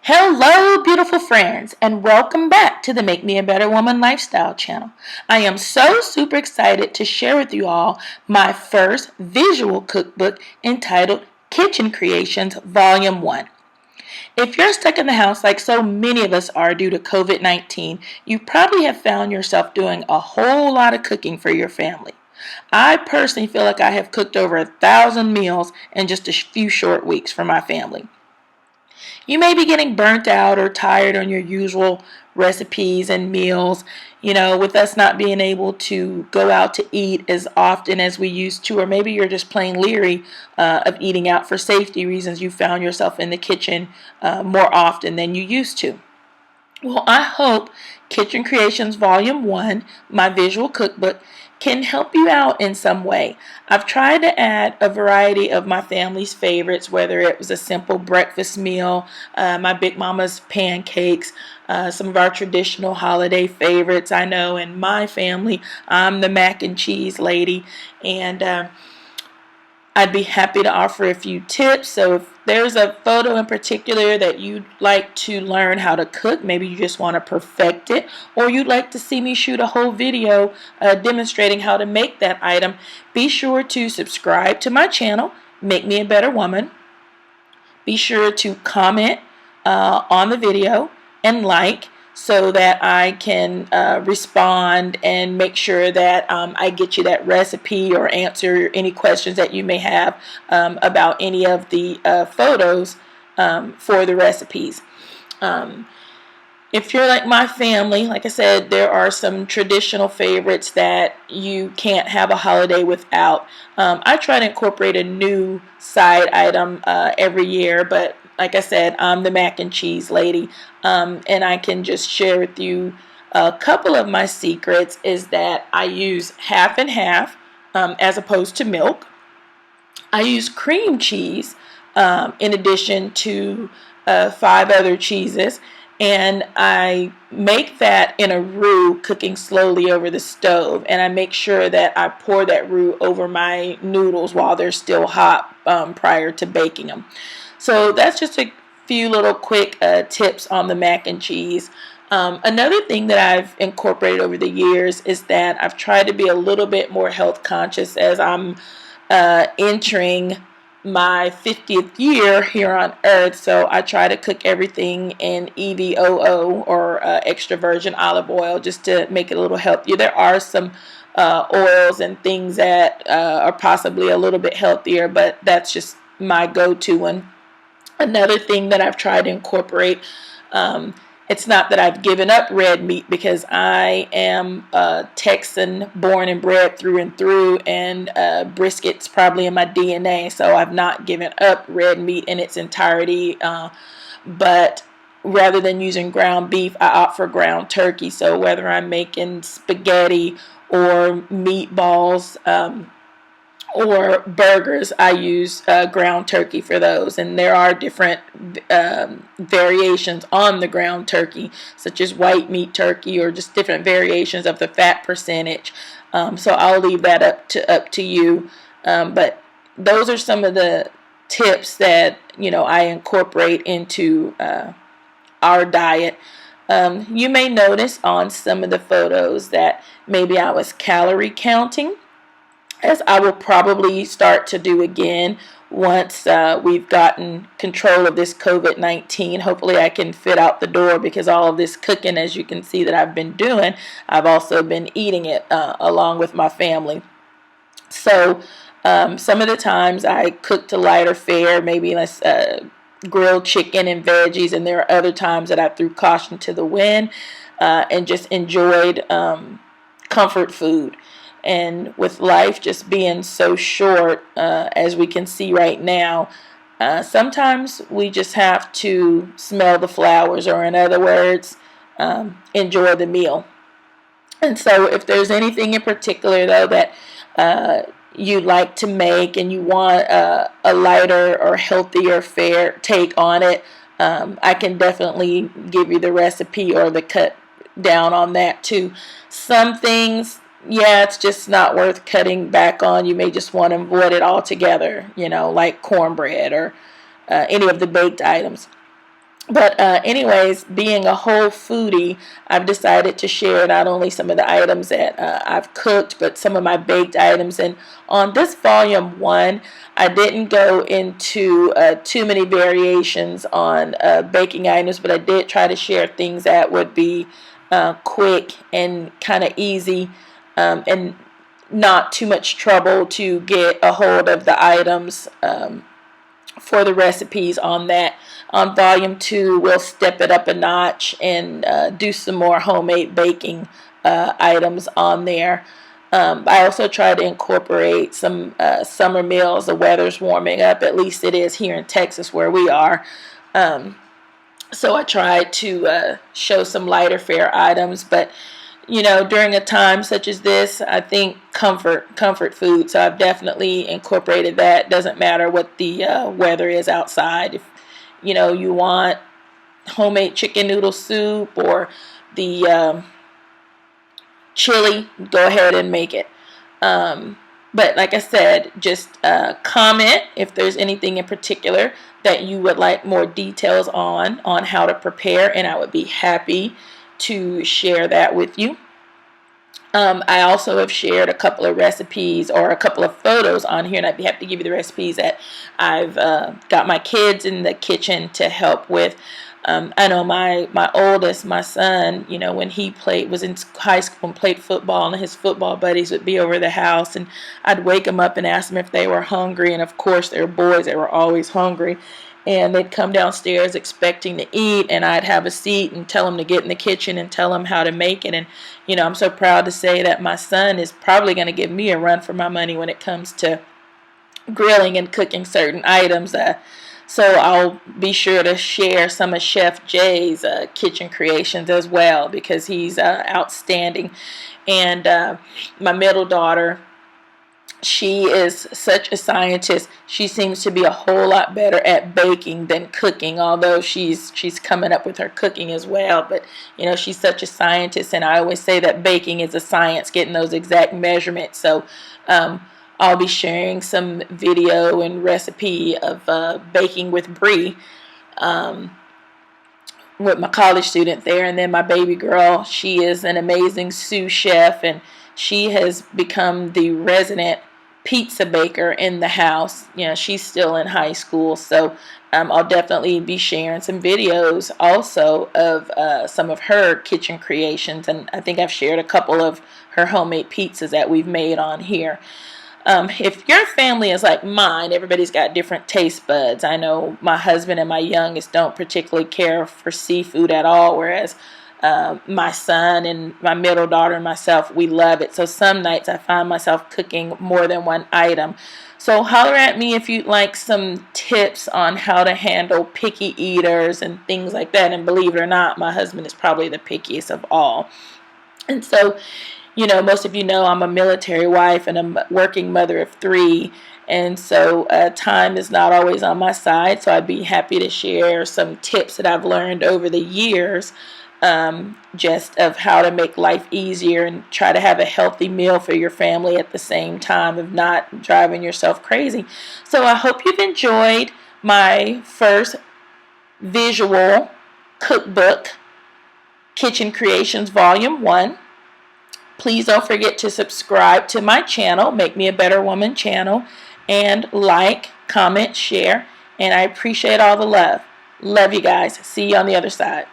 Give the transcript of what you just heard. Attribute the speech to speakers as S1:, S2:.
S1: Hello, beautiful friends, and welcome back to the Make Me a Better Woman lifestyle channel. I am so super excited to share with you all my first visual cookbook entitled Kitchen Creations Volume 1. If you're stuck in the house like so many of us are due to COVID-19, you probably have found yourself doing a whole lot of cooking for your family. I personally feel like I have cooked over 1,000 meals in just a few short weeks for my family. You may be getting burnt out or tired on your usual recipes and meals, with us not being able to go out to eat as often as we used to, or maybe you're just plain leery of eating out for safety reasons. You found yourself in the kitchen more often than you used to. Well, I hope Kitchen Creations Volume 1, my visual cookbook, can help you out in some way. I've tried to add a variety of my family's favorites, whether it was a simple breakfast meal, my Big Mama's pancakes, some of our traditional holiday favorites. I know in my family, I'm the mac and cheese lady, and I'd be happy to offer a few tips. So if there's a photo in particular that you'd like to learn how to cook, maybe you just want to perfect it, or you'd like to see me shoot a whole video demonstrating how to make that item, be sure to subscribe to my channel, Make Me a Better Woman. Be sure to comment on the video and like, so that I can respond and make sure that I get you that recipe or answer any questions that you may have about any of the photos for the recipes. If you're like my family, like I said, there are some traditional favorites that you can't have a holiday without. I try to incorporate a new side item every year, but like I said, I'm the mac and cheese lady, and I can just share with you a couple of my secrets is that I use half and half as opposed to milk. I use cream cheese in addition to 5 other cheeses, and I make that in a roux cooking slowly over the stove, and I make sure that I pour that roux over my noodles while they're still hot prior to baking them. So that's just a few little quick tips on the mac and cheese. Another thing that I've incorporated over the years is that I've tried to be a little bit more health conscious as I'm entering my 50th year here on earth. So I try to cook everything in EVOO or extra virgin olive oil just to make it a little healthier. There are some oils and things that are possibly a little bit healthier, but that's just my go-to one. Another thing that I've tried to incorporate, it's not that I've given up red meat because I am Texan born and bred through and through, and brisket's probably in my DNA, so I've not given up red meat in its entirety, but rather than using ground beef, I opt for ground turkey. So whether I'm making spaghetti or meatballs, or burgers, I use ground turkey for those. And there are different variations on the ground turkey, such as white meat turkey or just different variations of the fat percentage. So I'll leave that up to you. But those are some of the tips that I incorporate into our diet. You may notice on some of the photos that maybe I was calorie counting, as I will probably start to do again once we've gotten control of this COVID-19. Hopefully I can fit out the door, because all of this cooking, as you can see, that I've been doing, I've also been eating it along with my family. So some of the times I cook to lighter fare, maybe less grilled chicken and veggies, and there are other times that I threw caution to the wind and just enjoyed comfort food. And with life just being so short, as we can see right now, sometimes we just have to smell the flowers, or in other words, enjoy the meal. And so if there's anything in particular, though, that you'd like to make and you want a lighter or healthier fare take on it, I can definitely give you the recipe or the cut down on that too. Some things, yeah, it's just not worth cutting back on. You may just want to avoid it altogether, like cornbread or any of the baked items. But anyways, being a whole foodie, I've decided to share not only some of the items that I've cooked, but some of my baked items. And on this volume 1, I didn't go into too many variations on baking items, but I did try to share things that would be quick and kind of easy, and not too much trouble to get a hold of the items for the recipes on that. On volume 2, we'll step it up a notch and do some more homemade baking items on there. I also try to incorporate some summer meals. The weather's warming up, at least it is here in Texas where we are. So I try to show some lighter fare items, but during a time such as this, I think comfort food. So I've definitely incorporated that. Doesn't matter what the weather is outside. If you want homemade chicken noodle soup or the chili, go ahead and make it. But like I said, just comment if there's anything in particular that you would like more details on how to prepare, and I would be happy to share that with you. I also have shared a couple of recipes or a couple of photos on here, and I'd be happy to give you the recipes that I've got my kids in the kitchen to help with. I know my oldest, my son, when he was in high school and played football, and his football buddies would be over the house, and I'd wake them up and ask them if they were hungry, and of course they were boys, they were always hungry. And they'd come downstairs expecting to eat, and I'd have a seat and tell them to get in the kitchen and tell them how to make it. And, I'm so proud to say that my son is probably going to give me a run for my money when it comes to grilling and cooking certain items. So I'll be sure to share some of Chef Jay's kitchen creations as well, because he's outstanding. And my middle daughter, she is such a scientist. She seems to be a whole lot better at baking than cooking, although she's coming up with her cooking as well. But she's such a scientist, and I always say that baking is a science, getting those exact measurements. So I'll be sharing some video and recipe of baking with Brie, with my college student there. And then my baby girl, she is an amazing sous chef, and she has become the resident pizza baker in the house. She's still in high school, so I'll definitely be sharing some videos also of some of her kitchen creations, and I think I've shared a couple of her homemade pizzas that we've made on here. If your family is like mine, everybody's got different taste buds. I know my husband and my youngest don't particularly care for seafood at all, whereas my son and my middle daughter and myself, we love it. So some nights I find myself cooking more than one item. So holler at me if you'd like some tips on how to handle picky eaters and things like that. And believe it or not, my husband is probably the pickiest of all. And so, most of you know I'm a military wife and a working mother of 3. And so time is not always on my side. So I'd be happy to share some tips that I've learned over the years, just of how to make life easier and try to have a healthy meal for your family at the same time of not driving yourself crazy. So I hope you've enjoyed my first visual cookbook, Kitchen Creations Volume 1. Please don't forget to subscribe to my channel, Make Me a Better Woman channel, and like, comment, share, and I appreciate all the love. Love you guys. See you on the other side.